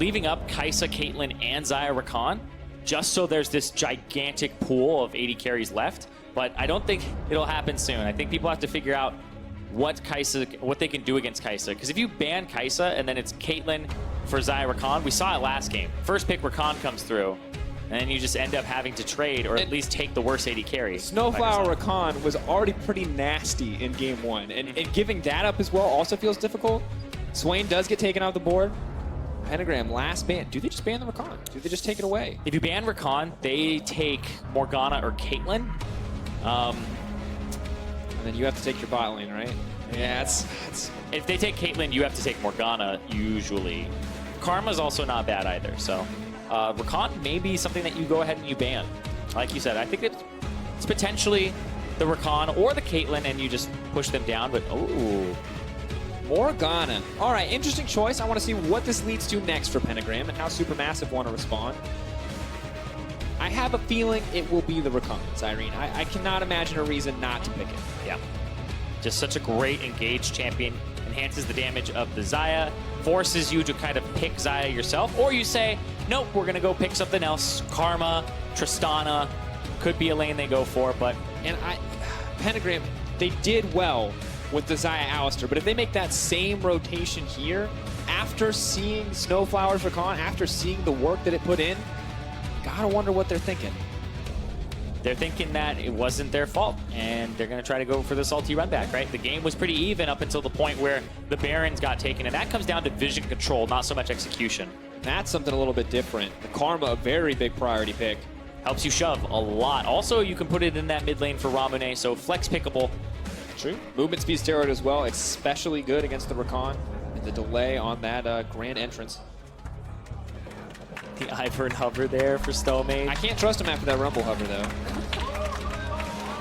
leaving up Kai'Sa, Caitlyn, and Xayah Rakan, just so there's this gigantic pool of AD carries left. But I don't think it'll happen soon. I think people have to figure out what they can do against Kai'Sa. Because if you ban Kai'Sa and then it's Caitlyn for Xayah Rakan, we saw it last game. First pick Rakan comes through, and then you just end up having to trade or at least take the worst AD carry. Snowflower Rakan was already pretty nasty in game 1, and giving that up as well also feels difficult. Swain does get taken off the board. Pentagram, last ban. Do they just ban the Rakan? Do they just take it away? If you ban Rakan, they take Morgana or Caitlyn. And then you have to take your bot lane, right? Yeah, it's if they take Caitlyn, you have to take Morgana, usually. Karma's also not bad either, so Rakan may be something that you go ahead and you ban. Like you said, I think it's potentially the Rakan or the Caitlyn, and you just push them down, but oh. Morgana. All right, interesting choice. I want to see what this leads to next for Pentagram and how Supermassive want to respond. I have a feeling it will be the Rakan, Irene. I cannot imagine a reason not to pick it. Yeah. Just such a great engaged champion. Enhances the damage of the Xayah, forces you to kind of pick Xayah yourself, or you say, nope, we're going to go pick something else. Karma, Tristana, could be a lane they go for, but... And Pentagram, they did well with the Xayah Alistar, but if they make that same rotation here, after seeing Snowflower's Rakan, after seeing the work that it put in, gotta wonder what they're thinking. They're thinking that it wasn't their fault, and they're going to try to go for the salty run back, right? The game was pretty even up until the point where the Barons got taken, and that comes down to vision control, not so much execution. That's something a little bit different. The Karma, a very big priority pick. Helps you shove a lot. Also, you can put it in that mid lane for Ramune, so flex pickable. True. Movement speed steroid as well, especially good against the Rakan. And the delay on that grand entrance. The Ivern hover there for Stomage. I can't trust him after that Rumble hover, though.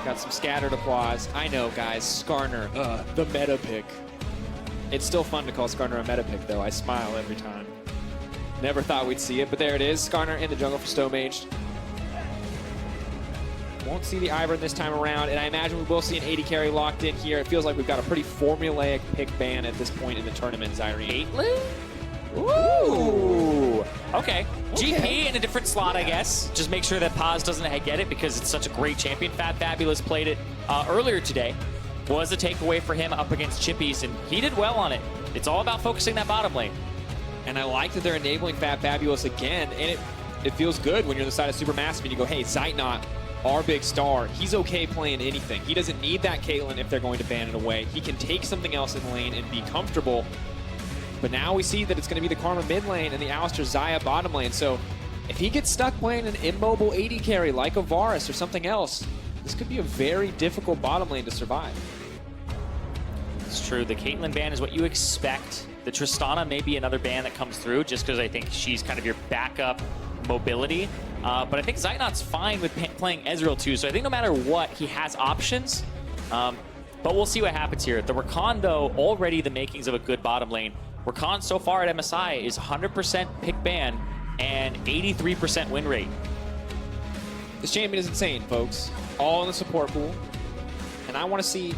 Got some scattered applause. I know, guys. Skarner, the meta pick. It's still fun to call Skarner a meta pick, though. I smile every time. Never thought we'd see it, but there it is. Skarner in the jungle for Stomage. Won't see the Ivern this time around, and I imagine we will see an AD carry locked in here. It feels like we've got a pretty formulaic pick ban at this point in the tournament, Zyrene. Caitlyn? Ooh. Okay. GP in a different slot, I guess. Just make sure that Paz doesn't get it because it's such a great champion. Fat Fabulous played it earlier today. Was a takeaway for him up against Chippies, and he did well on it. It's all about focusing that bottom lane. And I like that they're enabling Fat Fabulous again, and it feels good when you're on the side of Supermassive and you go, hey, Zeitnot, our big star, he's okay playing anything. He doesn't need that Caitlyn if they're going to ban it away. He can take something else in the lane and be comfortable. But now we see that it's going to be the Karma mid lane and the Alistar Xayah bottom lane. So if he gets stuck playing an immobile AD carry like a Varus or something else, this could be a very difficult bottom lane to survive. It's true. The Caitlyn ban is what you expect. The Tristana may be another ban that comes through just because I think she's kind of your backup mobility. But I think Zeitnot's fine with playing Ezreal too. So I think no matter what, he has options. But we'll see what happens here. The Rakan, though, already the makings of a good bottom lane. Rakan so far at MSI is 100% pick ban and 83% win rate. This champion is insane, folks. All in the support pool. And I want to see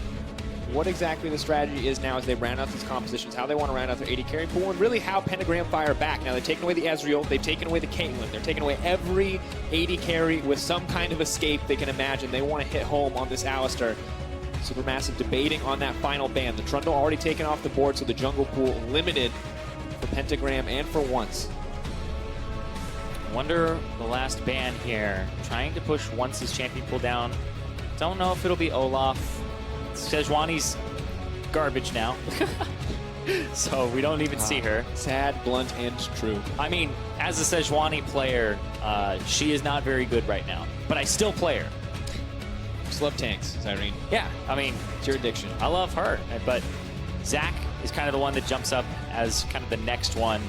what exactly the strategy is now as they round out these compositions, how they want to round out their AD carry pool, and really how Pentagram fire back. Now, they've taken away the Ezreal, they've taken away the Caitlyn, they're taking away every AD carry with some kind of escape they can imagine. They want to hit home on this Alistar. Supermassive debating on that final ban. The Trundle already taken off the board, so the jungle pool limited for Pentagram and for once. Wonder the last ban here. Trying to push Once's champion pool down. Don't know if it'll be Olaf. Sejuani's garbage now. So we don't even see her. Sad, blunt, and true. I mean, as a Sejuani player, she is not very good right now. But I still play her. Just love tanks, Irene. Yeah, I mean, it's your addiction. I love her, but Zach is kind of the one that jumps up as kind of the next one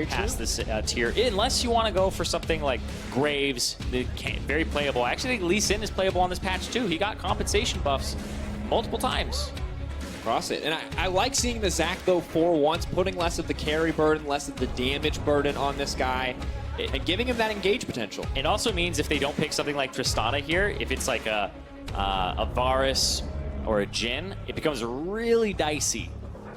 past this tier. Unless you want to go for something like Graves, very playable. Actually, Lee Sin is playable on this patch too. He got compensation buffs multiple times. Cross it. And I like seeing the Zach, though, for once, putting less of the carry burden, less of the damage burden on this guy, and giving him that engage potential. It also means if they don't pick something like Tristana here, if it's like a Varus or a Jhin, it becomes really dicey.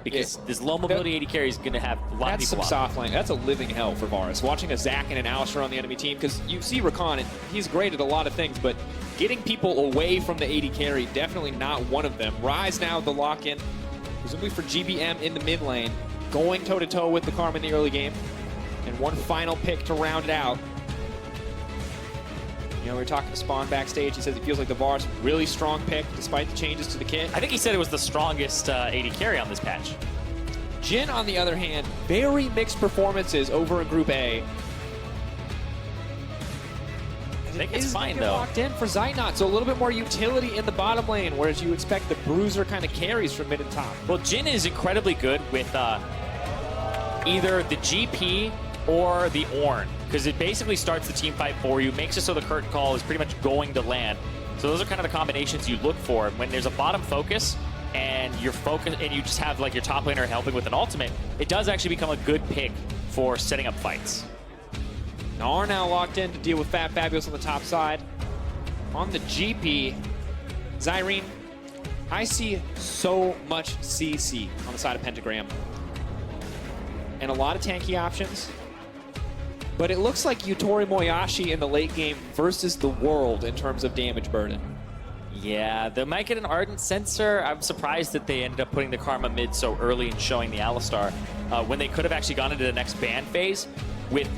because this low mobility AD carry is going to have a lot of That's some people soft lane. That's a living hell for Varus. Watching a Zac and an Alistar on the enemy team, because you see Rakan, and he's great at a lot of things, but getting people away from the AD carry, definitely not one of them. Ryze now the lock-in, presumably for GBM in the mid lane, going toe-to-toe with the Karma in the early game, and one final pick to round it out. You know, we were talking to Spawn backstage. He says he feels like the Varus really strong pick despite the changes to the kit. I think he said it was the strongest AD carry on this patch. Jhin, on the other hand, very mixed performances over in Group A. I think it's fine, though. Locked in for Zaynot, so a little bit more utility in the bottom lane, whereas you expect the Bruiser kind of carries from mid and top. Well, Jhin is incredibly good with either the GP or the Ornn, because it basically starts the team fight for you, makes it so the curtain call is pretty much going to land. So those are kind of the combinations you look for. When there's a bottom focus and you're focused and you just have like your top laner helping with an ultimate, it does actually become a good pick for setting up fights. Gnar now locked in to deal with Fat Fabulous on the top side. On the GP, Zyrene, I see so much CC on the side of Pentagram. And a lot of tanky options. But it looks like Yutori Moyashi in the late game versus the world in terms of damage burden. Yeah, they might get an Ardent Sensor. I'm surprised that they ended up putting the Karma mid so early and showing the Alistar when they could have actually gone into the next ban phase with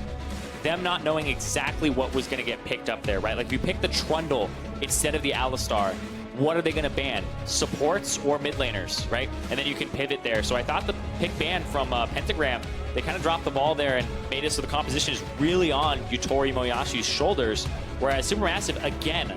them not knowing exactly what was going to get picked up there, right? Like if you pick the Trundle instead of the Alistar, what are they going to ban? Supports or mid laners, right? And then you can pivot there. So I thought the pick ban from Pentagram, they kind of dropped the ball there and made it so the composition is really on Yutori Moyashi's shoulders, whereas Supermassive, again,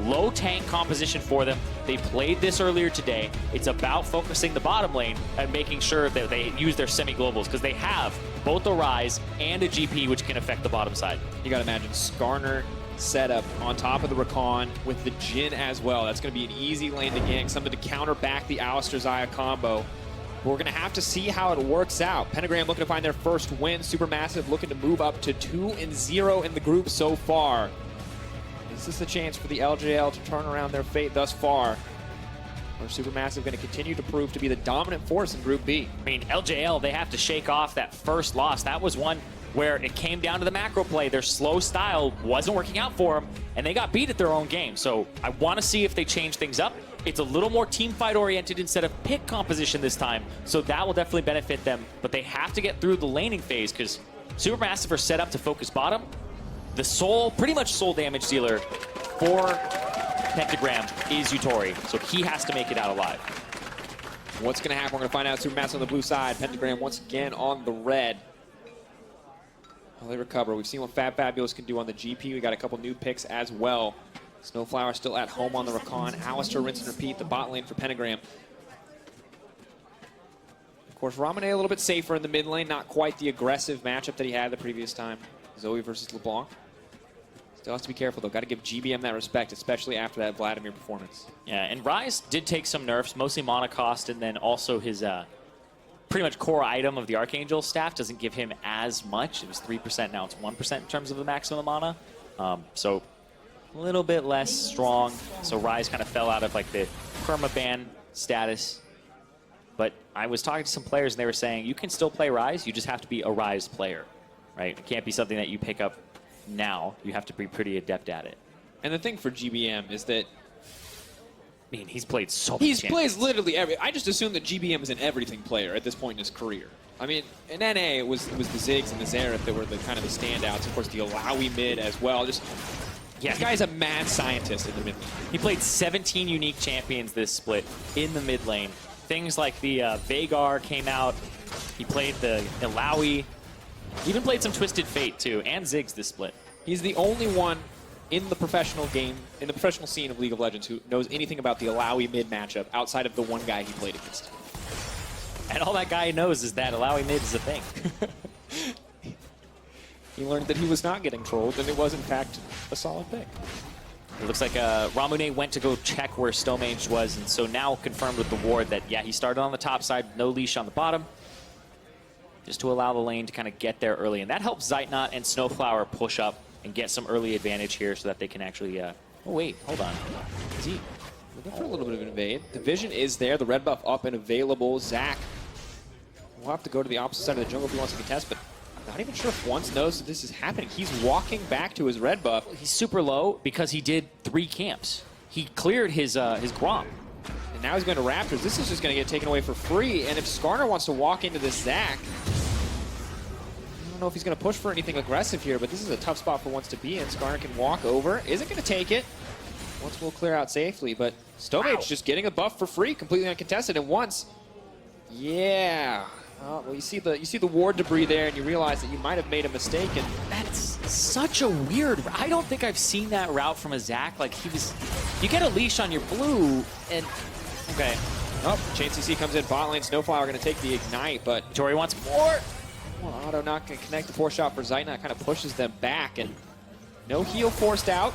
low tank composition for them. They played this earlier today. It's about focusing the bottom lane and making sure that they use their semi-globals, because they have both a Ryze and a GP, which can affect the bottom side. You got to imagine Skarner setup on top of the Rakan with the Jhin as well. That's going to be an easy lane to gank, something to counter back the Alistar Xayah combo. We're going to have to see how it works out. Pentagram looking to find their first win. Supermassive looking to move up to 2-0 in the group so far. Is this the chance for the LJL to turn around their fate thus far? Or Supermassive going to continue to prove to be the dominant force in Group B? I mean, LJL, they have to shake off that first loss. That was one where it came down to the macro play. Their slow style wasn't working out for them, and they got beat at their own game. So I want to see if they change things up. It's a little more team fight oriented instead of pick composition this time, so that will definitely benefit them. But they have to get through the laning phase because Supermassive are set up to focus bottom. The pretty much sole damage dealer for Pentagram is Yutori, so he has to make it out alive. What's going to happen? We're going to find out. Supermassive on the blue side. Pentagram once again on the red. Well, they recover. We've seen what Fab Fabulous can do on the GP. We got a couple new picks as well. Snowflower still at home on the Rakan. Alistar rinse and repeat the bot lane for Pentagram. Of course, Ramune a little bit safer in the mid lane. Not quite the aggressive matchup that he had the previous time. Zoe versus LeBlanc. Still has to be careful, though. Got to give GBM that respect, especially after that Vladimir performance. Yeah, and Ryze did take some nerfs, mostly mana cost, and then also his pretty much core item of the Archangel staff doesn't give him as much. It was 3%, now it's 1% in terms of the maximum mana. So a little bit less strong. So Ryze kind of fell out of like the permaban status. But I was talking to some players and they were saying you can still play Ryze, you just have to be a Ryze player, right? It can't be something that you pick up now. You have to be pretty adept at it. And the thing for GBM is that I mean, he's played so much. He plays literally every. I just assume that GBM is an everything player at this point in his career. I mean, in NA, it was the Ziggs and the Xerath that were the kind of the standouts. Of course, the Alawi mid as well. Just this guy is a mad scientist in the mid lane. He played 17 unique champions this split in the mid lane. Things like the Veigar came out. He played the Alawi. He even played some Twisted Fate too, and Ziggs this split. He's the only one in the professional game, in the professional scene of League of Legends, who knows anything about the Alawi mid matchup outside of the one guy he played against. And all that guy knows is that Alawi mid is a thing. He learned that he was not getting trolled, and it was, in fact, a solid pick. It looks like Ramune went to go check where Stomage was, and so now confirmed with the ward that, yeah, he started on the top side, no leash on the bottom, just to allow the lane to kind of get there early. And that helps Zaynot and Snowflower push up and get some early advantage here so that they can actually... oh, wait, hold on. Is he looking for a little bit of an invade? The vision is there, the red buff up and available. Zac We'll have to go to the opposite side of the jungle if he wants to contest, but I'm not even sure if Once knows that this is happening. He's walking back to his red buff. He's super low because he did 3 camps. He cleared his Grom. And now he's going to Raptors. This is just going to get taken away for free. And if Skarner wants to walk into this Zac, I don't know if he's going to push for anything aggressive here, but this is a tough spot for Once to be in. Skarner can walk over. Isn't going to take it. Once will clear out safely, but Stomage just getting a buff for free, completely uncontested. And Once, yeah. Well, you see the ward debris there, and you realize that you might have made a mistake. And that's such a weird. I don't think I've seen that route from a Zac. Like you get a leash on your blue, and okay. Oh, Chain CC comes in bot lane. Snowflower going to take the ignite, but Tori wants more. Well, Otto not going to connect the 4-shot for Zaina. Kind of pushes them back, and no heal forced out.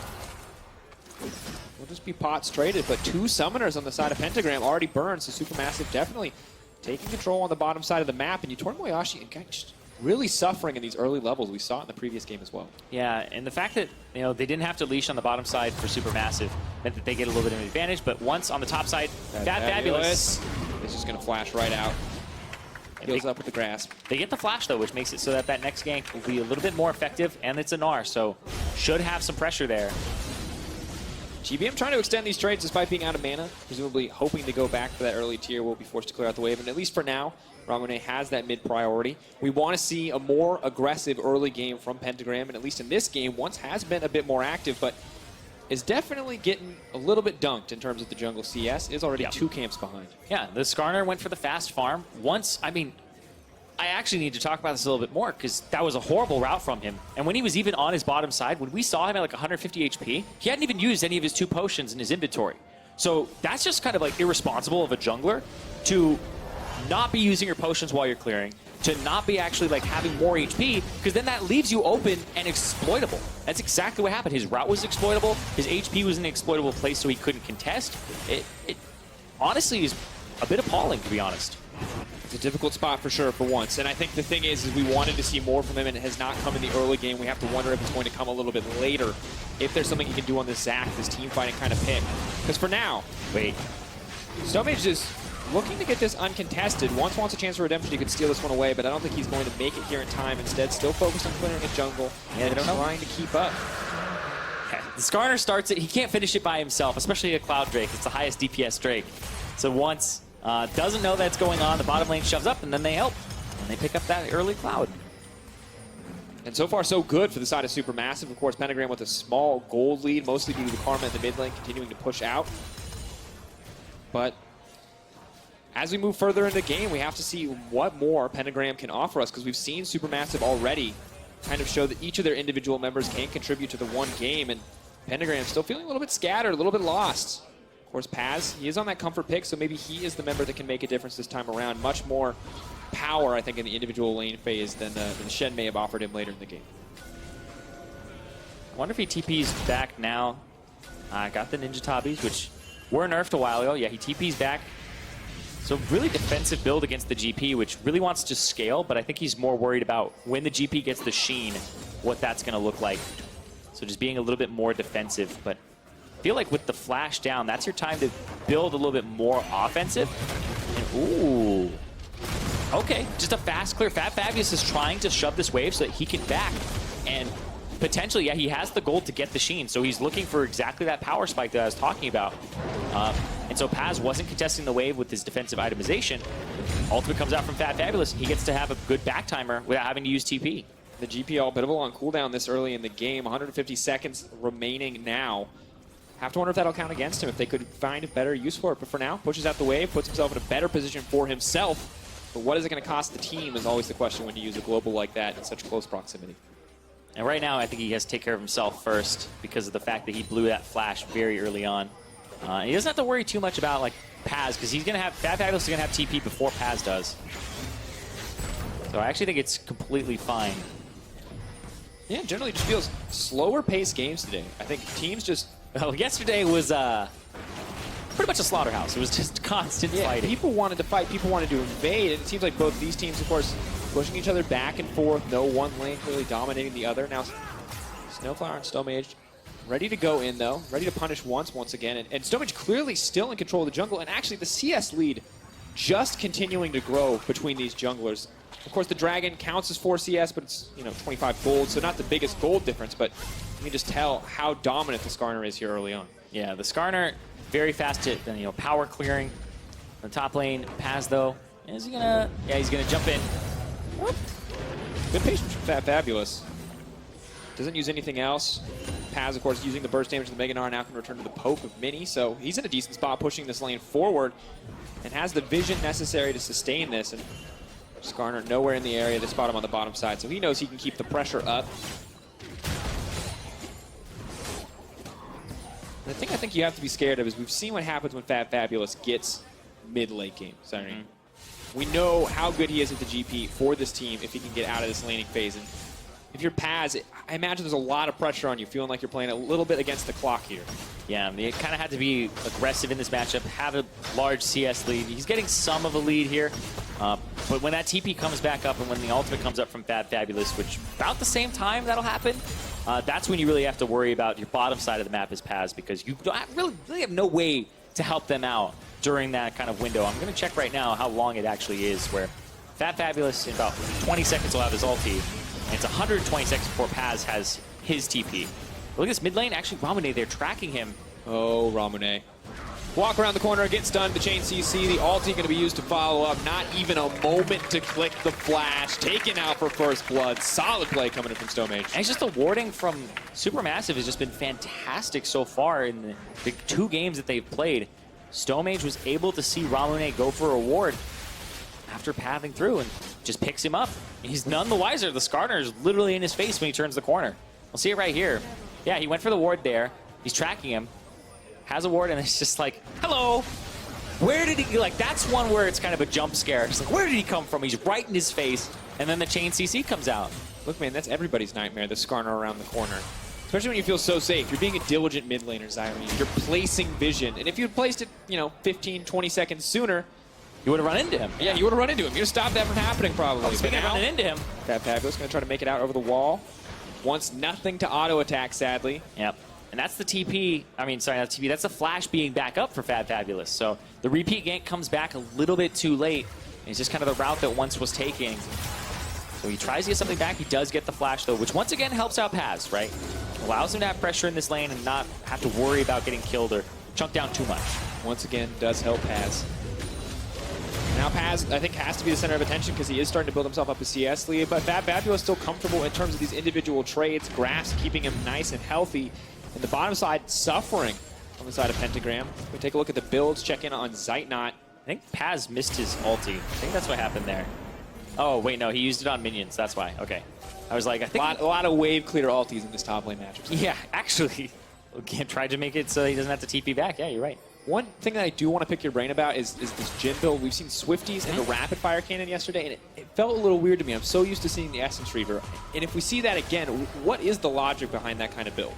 Will just be pots traded, but 2 summoners on the side of Pentagram already burned, so Supermassive definitely taking control on the bottom side of the map, and Yutori Moyashi just really suffering in these early levels. We saw it in the previous game as well. Yeah, and the fact that they didn't have to leash on the bottom side for Supermassive meant that they get a little bit of an advantage, but once on the top side, Fabulous. It's just going to flash right out. Heals up with the grasp. They get the flash, though, which makes it so that that next gank will be a little bit more effective, and it's a Gnar, so should have some pressure there. GBM trying to extend these trades despite being out of mana, presumably hoping to go back for that early tier. Will be forced to clear out the wave, and at least for now, Ramune has that mid priority. We want to see a more aggressive early game from Pentagram, and at least in this game, Once has been a bit more active, but is definitely getting a little bit dunked in terms of the jungle. CS is already 2 camps behind. Yeah, the Skarner went for the fast farm. Once, I mean, I actually need to talk about this a little bit more because that was a horrible route from him. And when he was even on his bottom side, when we saw him at like 150 HP, he hadn't even used any of his 2 potions in his inventory. So that's just kind of like irresponsible of a jungler to not be using your potions while you're clearing, to not be actually like having more HP, because then that leaves you open and exploitable. That's exactly what happened. His route was exploitable, his HP was in an exploitable place so he couldn't contest. It honestly is a bit appalling, to be honest. It's a difficult spot for sure for Once, and I think the thing is we wanted to see more from him, and it has not come in the early game. We have to wonder if it's going to come a little bit later, if there's something he can do on this Zac, this team fighting kind of pick. Because for now, Stomage is looking to get this uncontested. Once wants a chance for redemption, he could steal this one away, but I don't think he's going to make it here in time. Instead, still focused on clearing the jungle, and trying to keep up. The Skarner starts it, he can't finish it by himself, especially a Cloud Drake. It's the highest DPS Drake. So Once doesn't know that's going on. The bottom lane shoves up, and then they help. And they pick up that early Cloud. And so far, so good for the side of Supermassive. Of course, Pentagram with a small gold lead, mostly due to the Karma in the mid lane continuing to push out. But as we move further into the game, we have to see what more Pentagram can offer us, because we've seen Supermassive already kind of show that each of their individual members can contribute to the one game, and Pentagram still feeling a little bit scattered, a little bit lost. Of course, Paz, he is on that comfort pick, so maybe he is the member that can make a difference this time around. Much more power, I think, in the individual lane phase than Shen may have offered him later in the game. I wonder if he TP's back now. Got the Ninja Tabis, which were nerfed a while ago. Yeah, he TP's back. So really defensive build against the GP, which really wants to scale, but I think he's more worried about when the GP gets the Sheen, what that's going to look like. So just being a little bit more defensive, but I feel like with the flash down, that's your time to build a little bit more offensive. And, ooh. Okay, just a fast clear. Fabulous is trying to shove this wave so that he can back. And potentially, yeah, he has the gold to get the Sheen, so he's looking for exactly that power spike that I was talking about. And so Paz wasn't contesting the wave with his defensive itemization. Ultimate comes out from Fabulous. He gets to have a good back timer without having to use TP. The GP all bit of a long cooldown this early in the game. 150 seconds remaining now. Have to wonder if that'll count against him, if they could find a better use for it. But for now, pushes out the wave, puts himself in a better position for himself. But what is it going to cost the team is always the question when you use a global like that in such close proximity. And right now, I think he has to take care of himself first because of the fact that he blew that flash very early on. He doesn't have to worry too much about like Paz, because he's going to have Fabulous is going to have TP before Paz does. So I actually think it's completely fine. Yeah, generally just feels slower paced games today. I think teams just... Well, yesterday was pretty much a slaughterhouse. It was just constant fighting. People wanted to fight, people wanted to invade, and it seems like both these teams, of course, pushing each other back and forth. No one lane clearly dominating the other. Now, Snowflower and Stomage ready to go in, though. Ready to punish once again. And Stomage clearly still in control of the jungle. And actually, the CS lead just continuing to grow between these junglers. Of course, the Dragon counts as 4 CS, but it's 25 gold, so not the biggest gold difference, but you can just tell how dominant the Skarner is here early on. Yeah, the Skarner, very fast to power clearing. The top lane, Paz though, is he gonna? Yeah, he's gonna jump in. Whoop. Good patience from Fabulous. Doesn't use anything else. Paz, of course, using the burst damage of the Mega Gnar, now can return to the poke of Mini, so he's in a decent spot pushing this lane forward and has the vision necessary to sustain this. And Skarner nowhere in the area to spot him on the bottom side, so he knows he can keep the pressure up. The thing I think you have to be scared of is we've seen what happens when Fabulous gets mid-late game. Sorry. We know how good he is at the GP for this team if he can get out of this laning phase. And if you're Paz, I imagine there's a lot of pressure on you, feeling like you're playing a little bit against the clock here. Yeah, I mean, it kind of had to be aggressive in this matchup, have a large CS lead. He's getting some of a lead here, but when that TP comes back up and when the ultimate comes up from Fabulous, which about the same time that'll happen, that's when you really have to worry about your bottom side of the map as Paz, because you don't really have no way to help them out during that kind of window. I'm going to check right now how long it actually is, where Fabulous in about 20 seconds will have his ulti, and it's 120 seconds before Paz has his TP. Look at this mid lane. Actually, Ramune, they're tracking him. Oh, Ramune. Walk around the corner, get stunned, the chain CC, the ulti going to be used to follow up. Not even a moment to click the flash. Taken out for first blood. Solid play coming in from Stomage. And it's just the warding from Supermassive has just been fantastic so far in the 2 games that they've played. Stomage was able to see Ramune go for a ward after pathing through and just picks him up. He's none the wiser. The Skarner is literally in his face when he turns the corner. We'll see it right here. Yeah, he went for the ward there. He's tracking him. Has a ward, and it's just like, hello. Where did he, like, that's one where it's kind of a jump scare. It's like, where did he come from? He's right in his face, and then the chain CC comes out. Look, man, that's everybody's nightmare, the Skarner around the corner. Especially when you feel so safe. You're being a diligent mid laner, Xyrene. You're placing vision. And if you had placed it, 15, 20 seconds sooner, you would have run into him. Yeah, you would have run into him. You'd have stopped that from happening, probably. Oh, speaking of running into him. Fabulous going to try to make it out over the wall. Wants nothing to auto-attack, sadly. Yep. And that's the TP. I mean, sorry, not TP. That's the flash being back up for Fabulous. So the repeat gank comes back a little bit too late. It's just kind of the route that once was taking. So he tries to get something back. He does get the flash, though, which once again helps out Paz, right? Allows him to have pressure in this lane and not have to worry about getting killed or chunk down too much. Once again, does help Paz. Now Paz, I think, has to be the center of attention because he is starting to build himself up a CS lead, but Fabulous is still comfortable in terms of these individual trades. Grasp keeping him nice and healthy. And the bottom side suffering on the side of Pentagram. We take a look at the builds, check in on Zeitnot. I think Paz missed his ulti. I think that's what happened there. Oh, wait, no, he used it on minions. That's why. Okay. I was like, I think... A lot of wave clear ultis in this top lane matchup. Yeah, actually. Again, tried to make it so he doesn't have to TP back. Yeah, you're right. One thing that I do want to pick your brain about is this Jhin build. We've seen Swifties in the rapid fire cannon yesterday, and it felt a little weird to me. I'm so used to seeing the Essence Reaver. And if we see that again, what is the logic behind that kind of build?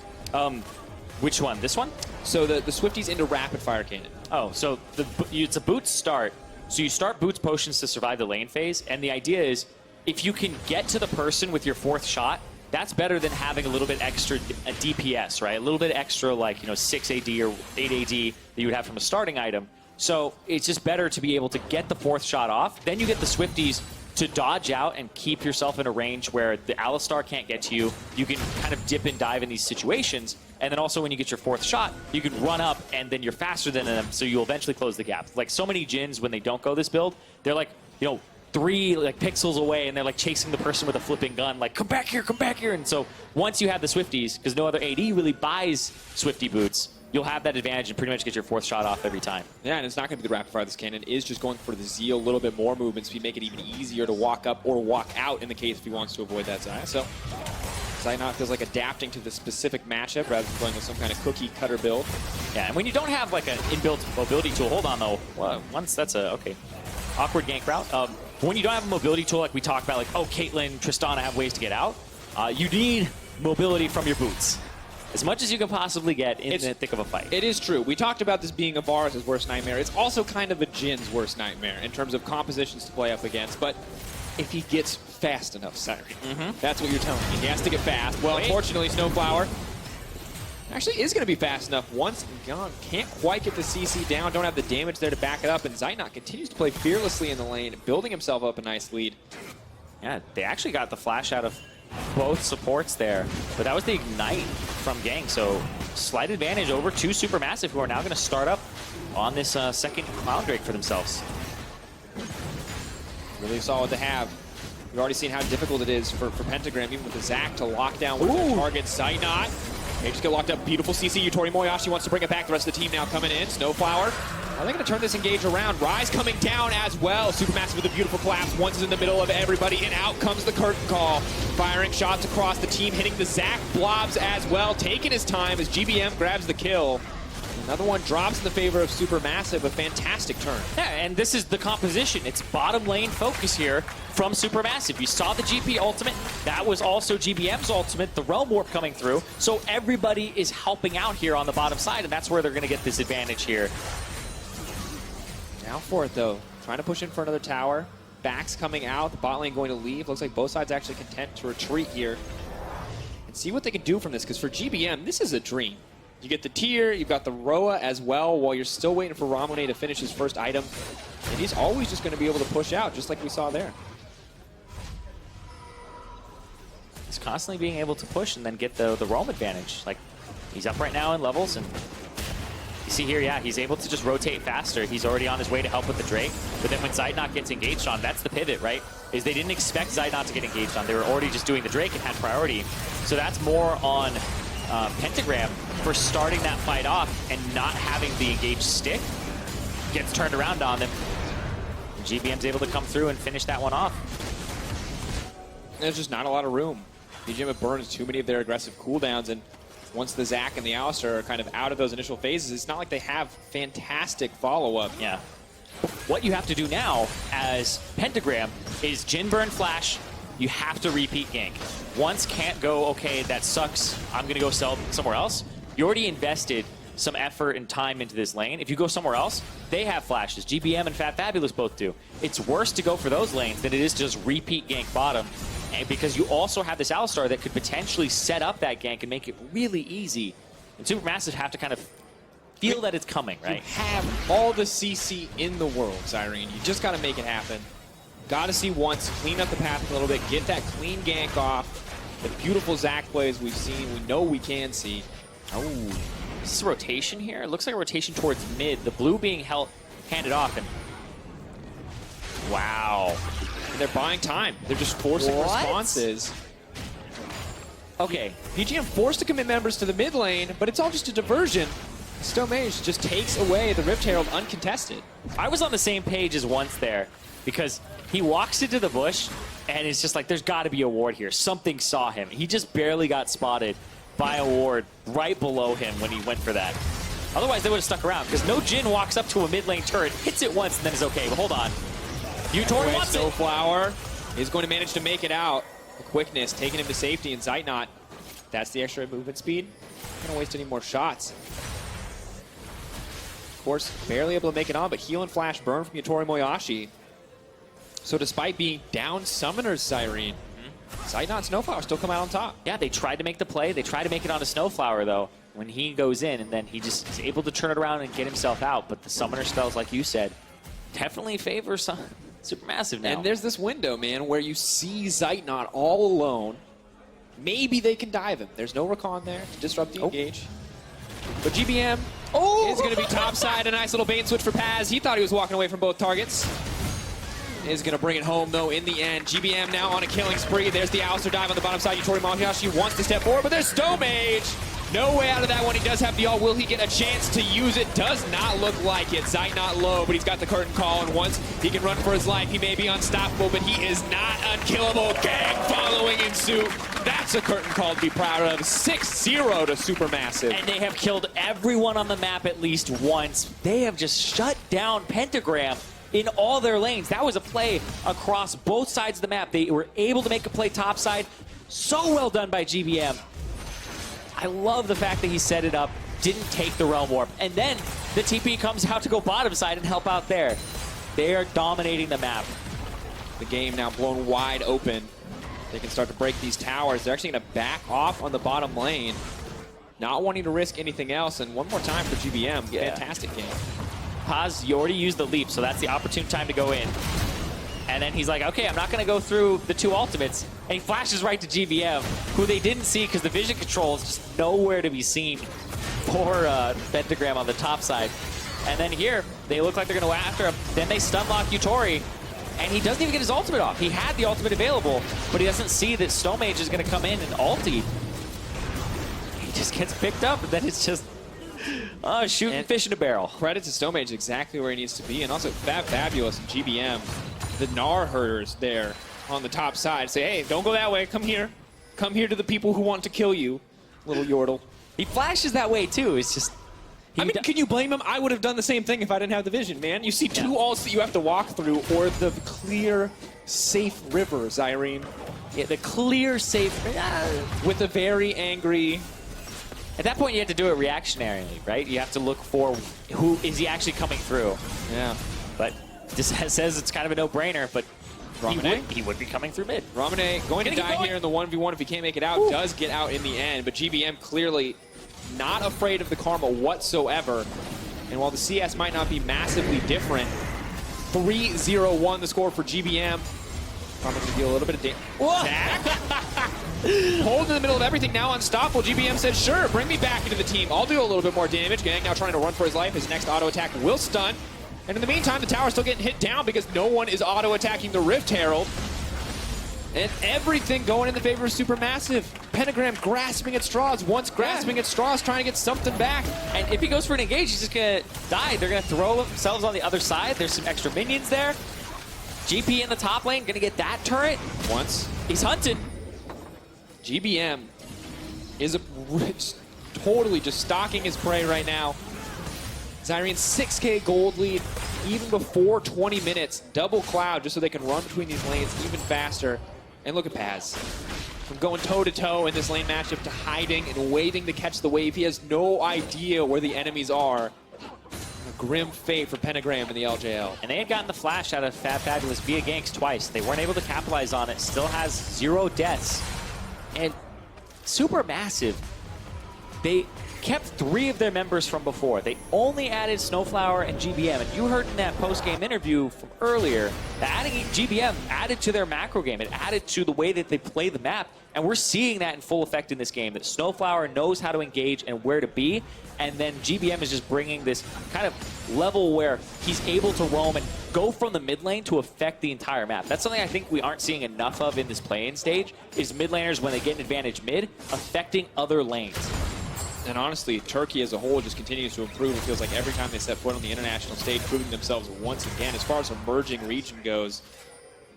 Which one? This one? So the Swifties into rapid fire cannon. Oh, so it's a boots start. So you start boots potions to survive the lane phase, and the idea is if you can get to the person with your 4th shot, that's better than having a little bit extra DPS, right? A little bit extra, like, 6 AD or 8 AD that you would have from a starting item. So it's just better to be able to get the 4th shot off. Then you get the Swifties to dodge out and keep yourself in a range where the Alistar can't get to you. You can kind of dip and dive in these situations. And then also when you get your 4th shot, you can run up and then you're faster than them, so you'll eventually close the gap. Like so many Jins, when they don't go this build, they're like, 3 pixels away, and they're like chasing the person with a flipping gun, like, come back here, come back here. And so once you have the Swifties, because no other AD really buys Swifty boots, you'll have that advantage and pretty much get your 4th shot off every time. Yeah, and it's not going to be the rapid fire. This cannon is just going for the Zeal, a little bit more movements to make it even easier to walk up or walk out in the case if he wants to avoid that Zaya. So Zeitnot feels like adapting to the specific matchup rather than going with some kind of cookie cutter build. Yeah, and when you don't have like an inbuilt mobility tool, hold on though, well, once that's awkward gank route. When you don't have a mobility tool like we talked about, like, oh, Caitlyn, Tristana have ways to get out, you need mobility from your boots. As much as you can possibly get in the thick of a fight. It is true. We talked about this being a Varus' worst nightmare. It's also kind of a Jin's worst nightmare in terms of compositions to play up against. But if he gets fast enough, Cyrene, that's what you're telling me. He has to get fast. Well, unfortunately, Snowflower Actually is going to be fast enough. Once gone, can't quite get the CC down, don't have the damage there to back it up, and Zeitnot continues to play fearlessly in the lane, building himself up a nice lead. Yeah, they actually got the flash out of both supports there, but that was the ignite from Gang, so slight advantage over to Supermassive, who are now going to start up on this second Clown Drake for themselves. Really solid to have. We've already seen how difficult it is for Pentagram, even with the Zac, to lock down one of their targets. Zeitnot. They just get locked up. Beautiful CC. Yutori Moyashi wants to bring it back. The rest of the team now coming in. Snowflower. Are they going to turn this engage around? Rise coming down as well. Supermassive with a beautiful collapse. Once is in the middle of everybody, and out comes the curtain call. Firing shots across the team, hitting the Zac blobs as well. Taking his time as GBM grabs the kill. Another one drops in the favor of Supermassive. A fantastic turn. Yeah, and this is the composition. It's bottom lane focus here from Supermassive. You saw the GP ultimate. That was also GBM's ultimate, the Realm Warp coming through. So everybody is helping out here on the bottom side, and that's where they're going to get this advantage here. Now for it, though. Trying to push in for another tower. Backs coming out. The bot lane going to leave. Looks like both sides actually content to retreat here and see what they can do from this, because for GBM, this is a dream. You get the tier, you've got the Roa as well, while you're still waiting for Ramone to finish his first item. And he's always just going to be able to push out, just like we saw there. He's constantly being able to push and then get the roam advantage. Like, he's up right now in levels, and you see here, yeah, he's able to just rotate faster. He's already on his way to help with the Drake, but then when Zeitnot gets engaged on, that's the pivot, right? Is they didn't expect Zeitnot to get engaged on. They were already just doing the Drake and had priority. So that's more on Pentagram for starting that fight off and not having the engaged stick. Gets turned around on them. And GBM's able to come through and finish that one off. There's just not a lot of room. PGM have burned too many of their aggressive cooldowns, and once the Zac and the Alistar are kind of out of those initial phases, it's not like they have fantastic follow-up. Yeah. What you have to do now as Pentagram is Jhin burn flash. You have to repeat gank. Once can't go, okay, that sucks, I'm going to go sell somewhere else. You already invested some effort and time into this lane. If you go somewhere else, they have flashes. GBM and Fat Fabulous both do. It's worse to go for those lanes than it is to just repeat gank bottom. And because you also have this Alistar that could potentially set up that gank and make it really easy. And Supermassive have to kind of feel that it's coming, right? You have all the CC in the world, Cyrene. You just got to make it happen. Got to see once, clean up the path a little bit, get that clean gank off. The beautiful Zac plays we've seen, we know we can see. Oh, this is a rotation here. It looks like a rotation towards mid. The blue being handed off, and wow. And they're buying time. They're just forcing responses. Okay. PGM forced to commit members to the mid lane, but it's all just a diversion. Stomage just takes away the Rift Herald uncontested. I was on the same page as once there, because he walks into the bush, and it's just like, there's got to be a ward here. Something saw him. He just barely got spotted by a ward right below him when he went for that. Otherwise, they would have stuck around, because no Jhin walks up to a mid lane turret, hits it once, and then is okay. But hold on. Yutori wants it. Snowflower is going to manage to make it out. The quickness taking him to safety, and Zeitnot, that's the extra movement speed. Not going to waste any more shots. Of course, barely able to make it on, but heal and flash burn from Yutori Moyashi. So despite being down summoners, Cyrene, Zeitnot and Snowflower still come out on top. Yeah, they tried to make the play. They tried to make it onto Snowflower, though, when he goes in, and then he just is able to turn it around and get himself out. But the summoner spells, like you said, definitely favor Supermassive now. And there's this window, man, where you see Zeitnot all alone. Maybe they can dive him. There's no recon there to disrupt the engage. But GBM is going to be topside. A nice little bait switch for Paz. He thought he was walking away from both targets. Is going to bring it home, though, in the end. GBM now on a killing spree. There's the Alistar dive on the bottom side. Yutori Moyashi wants to step forward, but there's Stomage. No way out of that one. He does have the ult. Will he get a chance to use it? Does not look like it. Zeitnot low, but he's got the curtain call, and once he can run for his life, he may be unstoppable, but he is not unkillable. Gang following in suit. That's a curtain call to be proud of. 6-0 to Supermassive. And they have killed everyone on the map at least once. They have just shut down Pentagram in all their lanes. That was a play across both sides of the map. They were able to make a play topside. So well done by GBM. I love the fact that he set it up, didn't take the Realm Warp, and then the TP comes out to go bottom side and help out there. They are dominating the map. The game now blown wide open. They can start to break these towers. They're actually going to back off on the bottom lane. not wanting to risk anything else. And one more time for GBM. Yeah. Fantastic game. Paz, you already used the leap, so that's the opportune time to go in. And then he's like, okay, I'm not going to go through the 2 ultimates. And he flashes right to GBM, who they didn't see because the vision control is just nowhere to be seen for Pentagram on the top side. And then here, they look like they're going to go after him. Then they stun lock Yutori, and he doesn't even get his ultimate off. He had the ultimate available, but he doesn't see that Stomage is going to come in and ulti. He just gets picked up, and then it's just shooting and fish in a barrel. Credit to Stomage, exactly where he needs to be. And also Fabulous and GBM, the Gnar herders there on the top side. Say, hey, don't go that way. Come here. Come here to the people who want to kill you, little Yordle. He flashes that way, too. It's just... I mean, can you blame him? I would have done the same thing if I didn't have the vision, man. You see 2 ults that you have to walk through, or the clear, safe river, Zyrene. Yeah, the clear, safe... With a very angry... At that point, you have to do it reactionarily, right? You have to look for who is he actually coming through. Yeah. But this says it's kind of a no-brainer, but he would be coming through mid. Ramune going to die here in the 1v1 if he can't make it out. Does get out in the end, but GBM clearly not afraid of the karma whatsoever. And while the CS might not be massively different, 3-0-1 the score for GBM. Karma going to deal a little bit of damage. Hold in the middle of everything, now unstoppable. GBM says, sure, bring me back into the team. I'll do a little bit more damage. Gang now trying to run for his life. His next auto attack will stun. And in the meantime, the tower's still getting hit down because no one is auto attacking the Rift Herald. And everything going in the favor of Supermassive. Pentagram grasping at straws. Once grasping at straws, trying to get something back. And if he goes for an engage, he's just going to die. They're going to throw themselves on the other side. There's some extra minions there. GP in the top lane, going to get that turret. Once. He's hunted. GBM is totally just stalking his prey right now. Zyrene 6K gold lead even before 20 minutes. Double Cloud just so they can run between these lanes even faster. And look at Paz. From going toe-to-toe in this lane matchup to hiding and waiting to catch the wave. He has no idea where the enemies are. A grim fate for Pentagram in the LJL. And they had gotten the flash out of Fabulous via ganks twice. They weren't able to capitalize on it. Still has 0 deaths. And Supermassive, they kept 3 of their members from before. They only added Snowflower and GBM. And you heard in that post-game interview from earlier that adding GBM added to their macro game. It added to the way that they play the map. And we're seeing that in full effect in this game, that Snowflower knows how to engage and where to be. And then GBM is just bringing this kind of level where he's able to roam and go from the mid lane to affect the entire map. That's something I think we aren't seeing enough of in this play-in stage, is mid laners, when they get an advantage mid, affecting other lanes. And honestly, Turkey as a whole just continues to improve. It feels like every time they step foot on the international stage, proving themselves once again. As far as emerging region goes,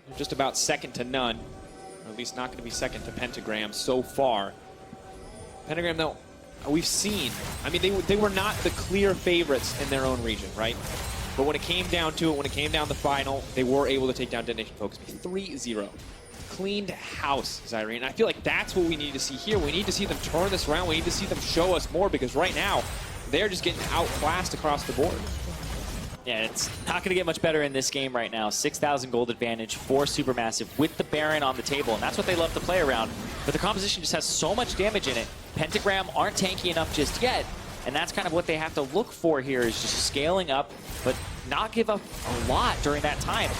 they're just about second to none. Or at least not going to be second to Pentagram so far. Pentagram, though, we've seen, I mean, they were not the clear favorites in their own region, right? But when it came down to it, when it came down to the final, they were able to take down Detonation Focus 3-0. Cleaned house, Zyrene. And I feel like that's what we need to see here. We need to see them turn this around. We need to see them show us more, because right now, they're just getting outclassed across the board. Yeah, it's not going to get much better in this game right now. 6,000 gold advantage for Supermassive with the Baron on the table, and that's what they love to play around. But the composition just has so much damage in it. Pentagram aren't tanky enough just yet, and that's kind of what they have to look for here, is just scaling up, but not give up a lot during that time.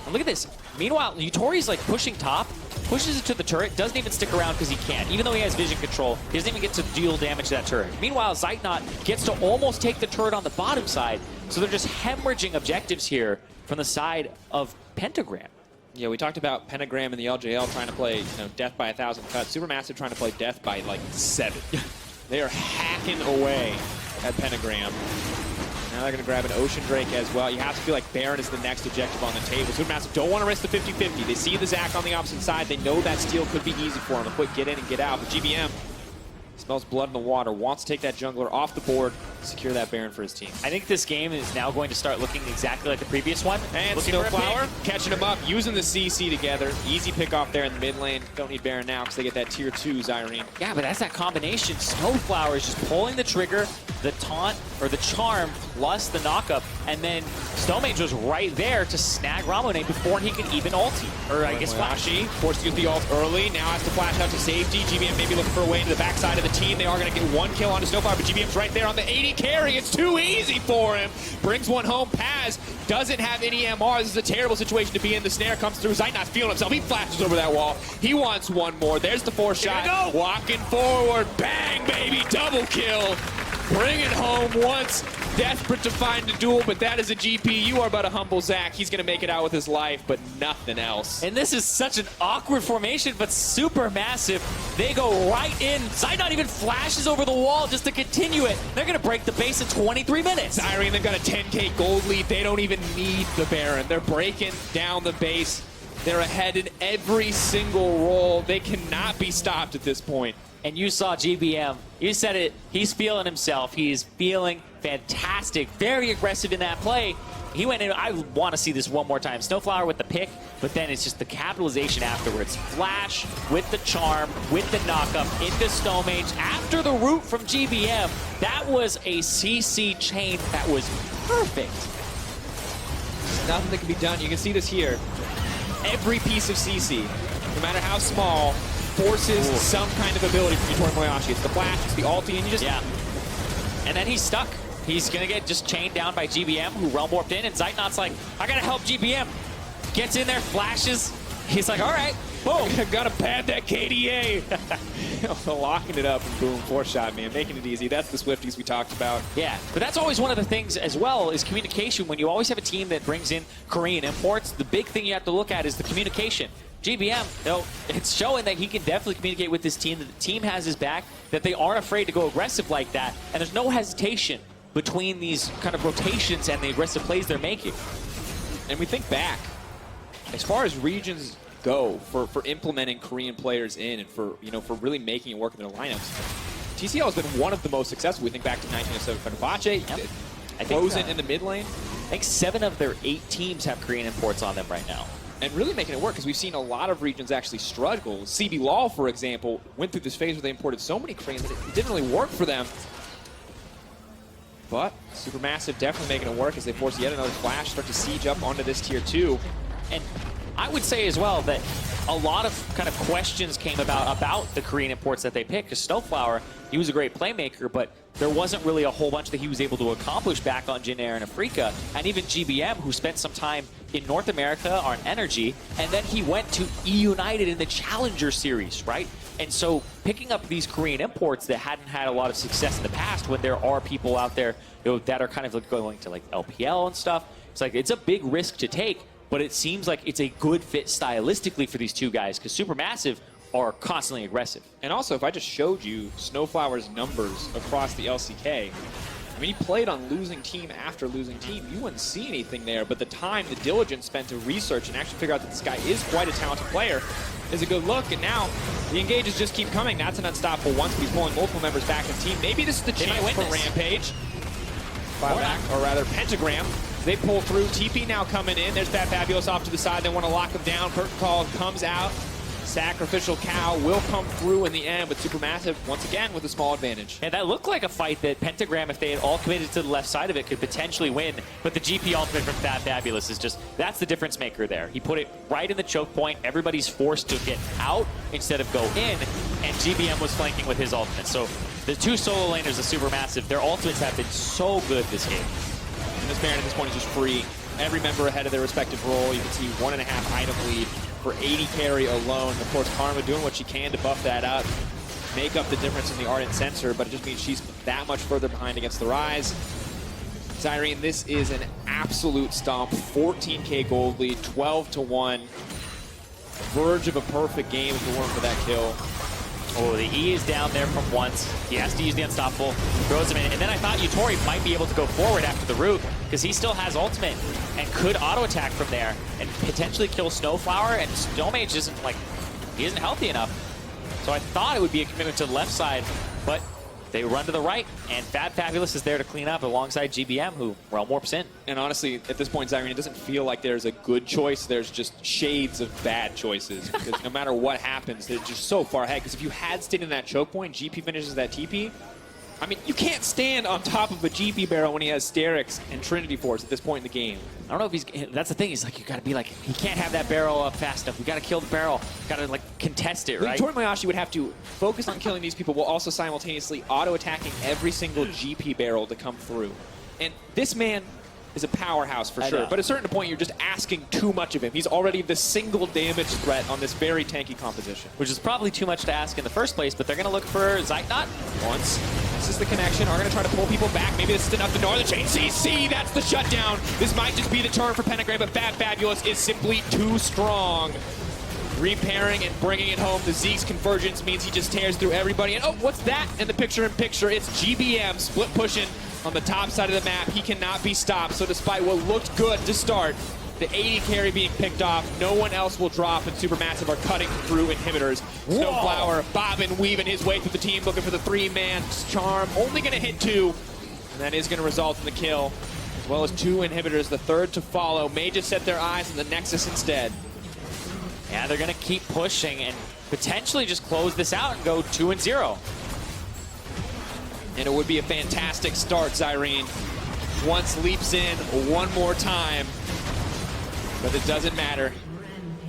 And look at this. Meanwhile, Yutori's like pushing top, pushes it to the turret, doesn't even stick around because he can't. Even though he has vision control, he doesn't even get to deal damage to that turret. Meanwhile, Zeitnot gets to almost take the turret on the bottom side, so they're just hemorrhaging objectives here from the side of Pentagram. Yeah, we talked about Pentagram and the LJL trying to play, death by 1,000 cuts. Supermassive trying to play death by like 7. They are hacking away at Pentagram. Now they're going to grab an Ocean Drake as well. You have to feel like Baron is the next objective on the table. Supermassive don't want to risk the 50-50. They see the Zac on the opposite side. They know that steal could be easy for him. A quick get in and get out. But GBM smells blood in the water, wants to take that jungler off the board. secure that Baron for his team. I think this game is now going to start looking exactly like the previous one. And Looking for a Snowflower pick. catching him up, using the CC together. Easy pick off there in the mid lane. Don't need Baron now because they get that tier 2 Zyrene. Yeah, but that's that combination. Snowflower is just pulling the trigger, the taunt, or the charm, plus the knockup, and then Stomage was right there to snag Ramone before he could even ulti. Or I guess flash. Flashy, forced to use the ult early, now has to flash out to safety. GBM maybe looking for a way into the backside of the team. They are going to get one kill onto Snowflower, but GBM's right there on the 80 carry. It's too easy for him. Brings one home. Paz doesn't have any MR. This is a terrible situation to be in. The snare comes through. Zeitnot's feeling himself. He flashes over that wall. He wants one more. There's the 4th shot. Walking forward. Bang, baby. Double kill. Bring it home once. Desperate to find a duel, but that is a GP. You are but a humble Zach. He's going to make it out with his life, but nothing else. And this is such an awkward formation, but super massive. They go right in. Zeitnot even flashes over the wall just to continue it. They're going to break the base in 23 minutes. Zyrene, they've got a 10k gold lead. They don't even need the Baron. They're breaking down the base. They're ahead in every single roll. They cannot be stopped at this point. And you saw GBM. You said it. He's feeling himself. He's feeling fantastic. Very aggressive in that play. He went in. I want to see this one more time. Snowflower with the pick, but then it's just the capitalization afterwards. Flash with the charm, with the knockup into Stomage after the root from GBM. That was a CC chain that was perfect. There's nothing that can be done. You can see this here. Every piece of CC, no matter how small, forces some kind of ability from Yutori Moyashi. It's the flash, it's the ulti, and you just... Yeah. And then he's stuck. He's going to get just chained down by GBM, who realm warped in, and Zeitnot's like, I got to help GBM. Gets in there, flashes. He's like, all right, boom. Gotta pad that KDA. Locking it up and boom, 4-shot, man. Making it easy. That's the Swifties we talked about. Yeah, but that's always one of the things as well is communication. When you always have a team that brings in Korean imports, the big thing you have to look at is the communication. GBM, it's showing that he can definitely communicate with this team, that the team has his back, that they aren't afraid to go aggressive like that, and there's no hesitation between these kind of rotations and the aggressive plays they're making. And we think back, as far as regions go for implementing Korean players in and for really making it work in their lineups, TCL has been one of the most successful. We think back to 1907 Fenerbahce, Frozen in the mid lane. I think 7 of their 8 teams have Korean imports on them right now. And really making it work, because we've seen a lot of regions actually struggle. CB Law, for example, went through this phase where they imported so many Koreans that it didn't really work for them. But Supermassive definitely making it work as they force yet another flash, start to siege up onto this tier 2. And I would say as well that a lot of kind of questions came about the Korean imports that they picked, because Snowflower, he was a great playmaker, but there wasn't really a whole bunch that he was able to accomplish back on Jin Air and Afrika. And even GBM, who spent some time in North America on Energy, and then he went to E United in the Challenger Series, right? And so picking up these Korean imports that hadn't had a lot of success in the past, when there are people out there that are kind of like going to like LPL and stuff, it's a big risk to take, but it seems like it's a good fit stylistically for these two guys, because Supermassive are constantly aggressive. And also, if I just showed you Snowflower's numbers across the LCK, I mean, he played on losing team after losing team. You wouldn't see anything there, but the time, the diligence spent to research and actually figure out that this guy is quite a talented player is a good look. And now the engages just keep coming. That's an unstoppable once, but he's pulling multiple members back in the team. Maybe this is the chance for Rampage. Or rather, Pentagram. They pull through. TP now coming in. There's Fat Fabulous off to the side. They want to lock him down. Protocol comes out. Sacrificial Cow will come through in the end, but Supermassive, once again, with a small advantage. And that looked like a fight that Pentagram, if they had all committed to the left side of it, could potentially win. But the GP ultimate from Fat Fabulous is just, that's the difference maker there. He put it right in the choke point. Everybody's forced to get out instead of go in, and GBM was flanking with his ultimate. So the two solo laners of Supermassive, their ultimates have been so good this game. And this Baron at this point is just free. Every member ahead of their respective role. You can see 1.5 item lead for 80 carry alone. Of course, Karma doing what she can to buff that up, make up the difference in the Ardent Sensor, but it just means she's that much further behind against the Rise. Zyrene, this is an absolute stomp. 14k gold lead, 12-1. Verge of a perfect game if it weren't for that kill. Oh, the E is down there from once. He has to use the Unstoppable, throws him in. And then I thought Yutori might be able to go forward after the root, because he still has ultimate and could auto-attack from there and potentially kill Snowflower, and Stomage isn't, like, he isn't healthy enough. So I thought it would be a commitment to the left side, but They run to the right, and Fab Fabulous is there to clean up alongside GBM, who Realm Warps in. And honestly, at this point, Zyrene, it doesn't feel like there's a good choice. There's just shades of bad choices. Because no matter what happens, they're just so far ahead. Because if you had stayed in that choke point, GP finishes that TP. I mean, you can't stand on top of a GP barrel when he has Sterix and Trinity Force at this point in the game. I don't know if he's... That's the thing. He's like, you got to be like, he can't have that barrel up fast enough. We got to kill the barrel. Got to, like, contest it, right? Torimayashi would have to focus on killing these people while also simultaneously auto-attacking every single GP barrel to come through. And this man is a powerhouse for sure. But at a certain point, you're just asking too much of him. He's already the single damage threat on this very tanky composition. Which is probably too much to ask in the first place, but they're going to look for Zeitnot. Once. This is the connection. Are going to try to pull people back. Maybe this is enough to ignore the chain. CC, that's the shutdown. This might just be the turn for Pentagram, but Fab Fabulous is simply too strong. Repairing and bringing it home. The Zeke's convergence means he just tears through everybody. And oh, what's that in the picture-in-picture? It's GBM split pushing on the top side of the map. He cannot be stopped. So despite what looked good to start, the 80 carry being picked off, no one else will drop, and Supermassive are cutting through inhibitors. Snowflower bobbing, weaving his way through the team, looking for the 3-man charm. Only going to hit 2, and that is going to result in the kill, as well as 2 inhibitors, the third to follow. May just set their eyes on the Nexus instead. Yeah, they're going to keep pushing and potentially just close this out and go 2-0. And it would be a fantastic start, Zyrene. Once leaps in one more time. But it doesn't matter.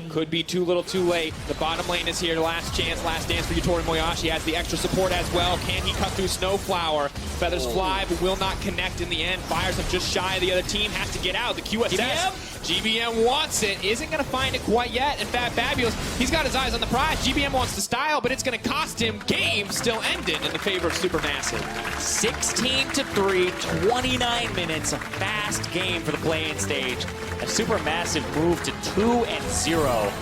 Could be too little too late. The bottom lane is here. Last chance, last dance for Yutori Moyashi. Has the extra support as well. Can he cut through Snowflower? Feathers fly, but will not connect in the end. Fires him just shy of the other team. Has to get out. The QSS. GBM wants it. Isn't going to find it quite yet. And Fab Fabulous, he's got his eyes on the prize. GBM wants to style, but it's going to cost him. Game still ended in the favor of Supermassive. 16-3, 29 minutes. A fast game for the play-in stage. A Supermassive move to 2-0.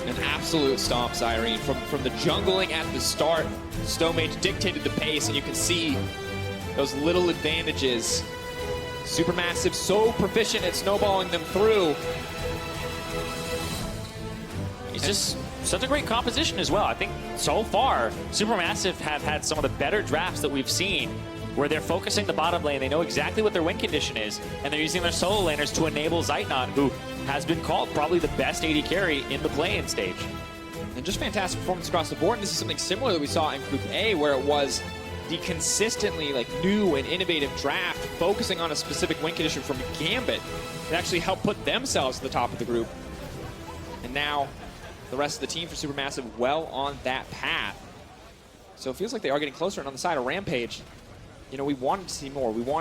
An absolute stomp, Zyrene. From the jungling at the start, Stomage dictated the pace, and you can see those little advantages. Supermassive so proficient at snowballing them through. It's just such a great composition as well. I think so far, Supermassive have had some of the better drafts that we've seen, where they're focusing the bottom lane. They know exactly what their win condition is, and they're using their solo laners to enable Zeitnot, who has been called probably the best AD carry in the play-in stage. And just fantastic performance across the board. And this is something similar that we saw in Group A, where it was the consistently new and innovative draft focusing on a specific win condition from Gambit that actually helped put themselves at the top of the group. And now the rest of the team for Supermassive well on that path. So it feels like they are getting closer. And on the side of Rampage, you know, we wanted to see more. We wanted